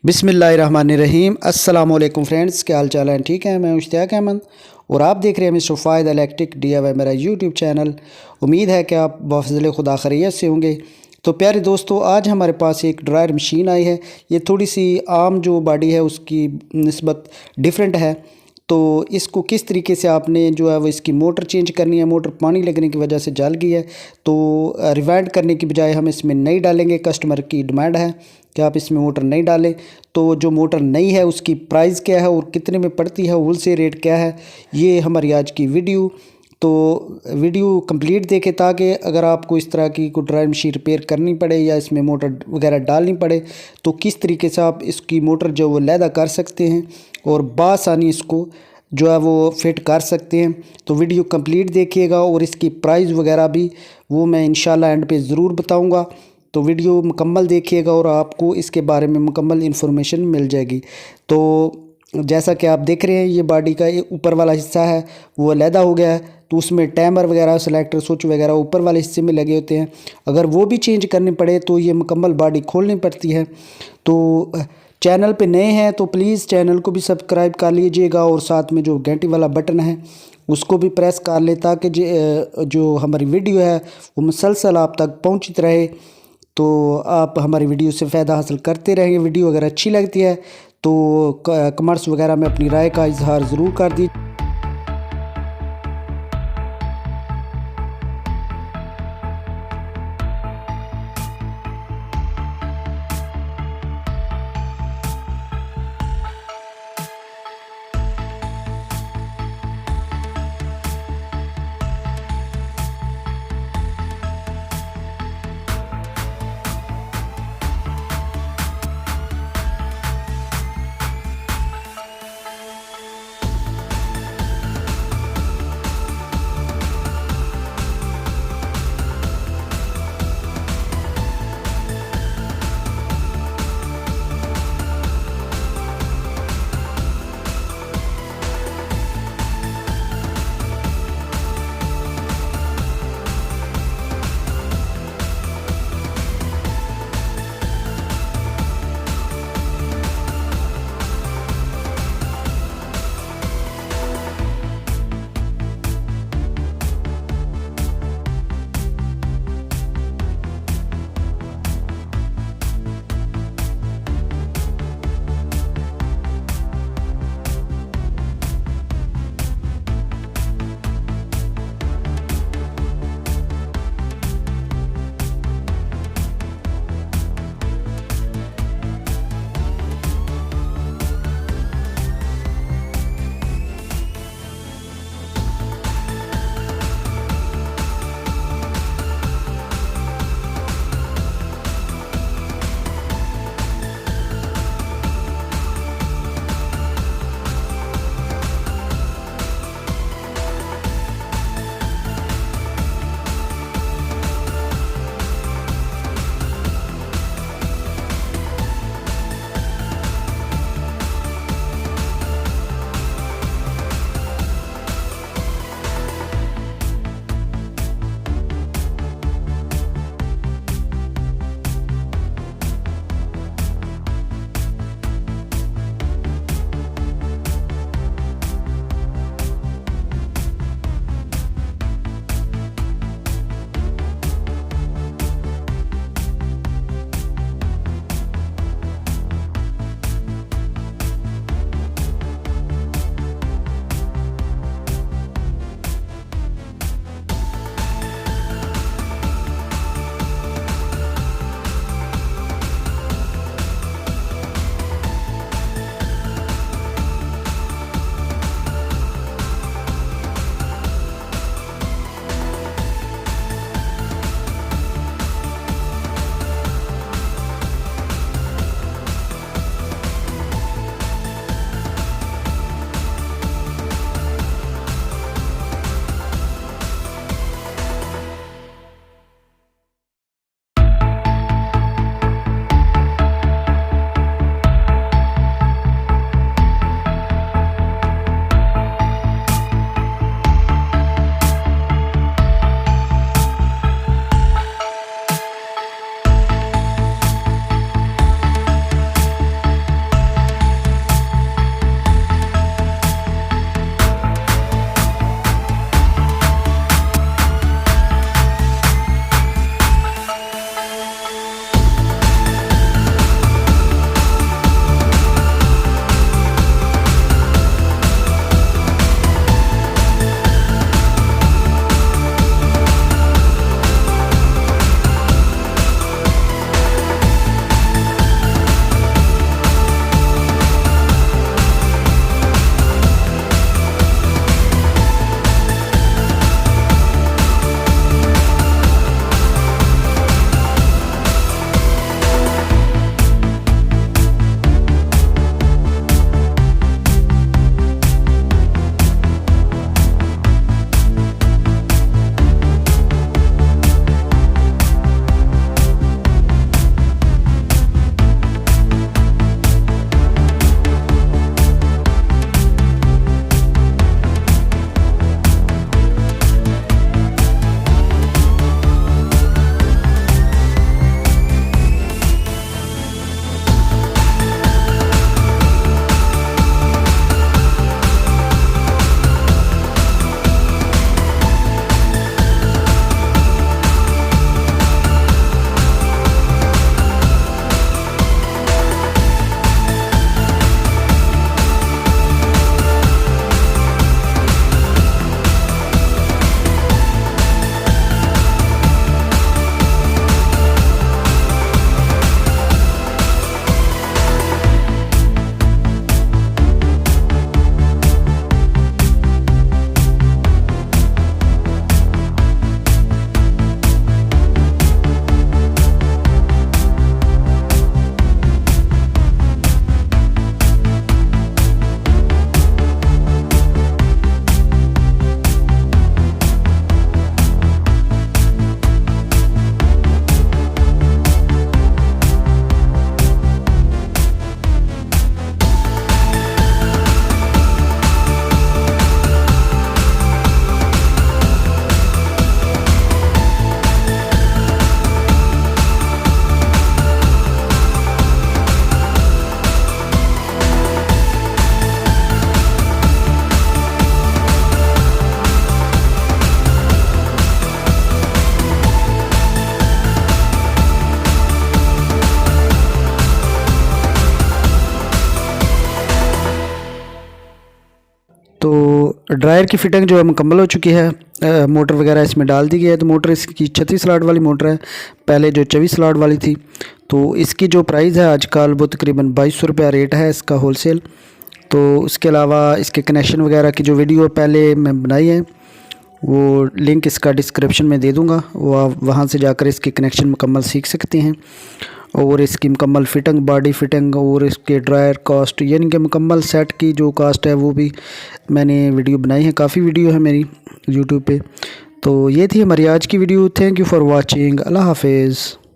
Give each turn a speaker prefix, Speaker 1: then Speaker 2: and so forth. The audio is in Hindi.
Speaker 1: बिस्मिल्लाहिर्रहमानिर्रहीम। अस्सलाम वालेकुम फ्रेंड्स, क्या हाल चाल है? ठीक है, मैं मुश्ताक अहमद और आप देख रहे हैं मिस्टर फ़ायद इलेक्ट्रिक DIY मेरा यूट्यूब चैनल। उम्मीद है कि आप बफ़ज़ल खुदा खैरियत से होंगे। तो प्यारे दोस्तों, आज हमारे पास एक ड्रायर मशीन आई है। ये थोड़ी सी आम जो बॉडी है उसकी निस्बत डिफरेंट है। तो इसको किस तरीके से आपने जो है वो इसकी मोटर चेंज करनी है। मोटर पानी लगने की वजह से जल गई है, तो रिवाइंड करने की बजाय हम इसमें नई डालेंगे। कस्टमर की डिमांड है कि आप इसमें मोटर नहीं डालें। तो जो मोटर नई है उसकी प्राइस क्या है और कितने में पड़ती है, होलसेल रेट क्या है, ये हमारी आज की वीडियो। तो वीडियो कंप्लीट देखें ताकि अगर आपको इस तरह की कोई ड्रायर मशीन रिपेयर करनी पड़े या इसमें मोटर वगैरह डालनी पड़े तो किस तरीके से आप इसकी मोटर जो वो लैदा कर सकते हैं और बासानी इसको जो है वो फिट कर सकते हैं। तो वीडियो कंप्लीट देखिएगा और इसकी प्राइस वगैरह भी वो मैं इंशाल्लाह एंड पे ज़रूर बताऊंगा। तो वीडियो मुकम्मल देखिएगा और आपको इसके बारे में मुकम्मल इन्फॉर्मेशन मिल जाएगी। तो जैसा कि आप देख रहे हैं, ये बॉडी का ये ऊपर वाला हिस्सा है वो अलहदा हो गया है, तो उसमें टाइमर वगैरह सेलेक्टर स्विच वगैरह ऊपर वाले हिस्से में लगे होते हैं। अगर वो भी चेंज करनी पड़े तो ये मुकम्मल बॉडी खोलनी पड़ती है। तो चैनल पे नए हैं तो प्लीज़ चैनल को भी सब्सक्राइब कर लीजिएगा और साथ में जो घंटी वाला बटन है उसको भी प्रेस कर ले ताकि जो हमारी वीडियो है वो मुसलसल आप तक पहुंचती रहे। तो आप हमारी वीडियो से फ़ायदा हासिल करते रहेंगे। वीडियो अगर अच्छी लगती है तो कमेंट्स वगैरह में अपनी राय का इजहार ज़रूर कर दीजिए। ड्रायर की फ़िटिंग जो है मुकम्मल हो चुकी है। मोटर वगैरह इसमें डाल दी गई है। तो मोटर इसकी 36 स्लॉट वाली मोटर है, पहले जो 24 स्लॉट वाली थी। तो इसकी जो प्राइस है आजकल वो तकरीबन 2200 रुपया रेट है इसका होलसेल। तो उसके अलावा इसके कनेक्शन वगैरह की जो वीडियो पहले मैं बनाई है वो लिंक इसका डिस्क्रिप्शन में दे दूँगा, वो आप वहाँ से जाकर इसके कनेक्शन मुकम्मल सीख सकते हैं। और इसकी मुकम्मल फ़िटिंग, बॉडी फ़िटिंग और इसके ड्रायर कॉस्ट, यानी कि मुकम्मल सेट की जो कास्ट है वो भी मैंने वीडियो बनाई है। काफ़ी वीडियो है मेरी यूट्यूब पे। तो ये थी हमारी आज की video. Thank you for watching. Allah हाफिज़।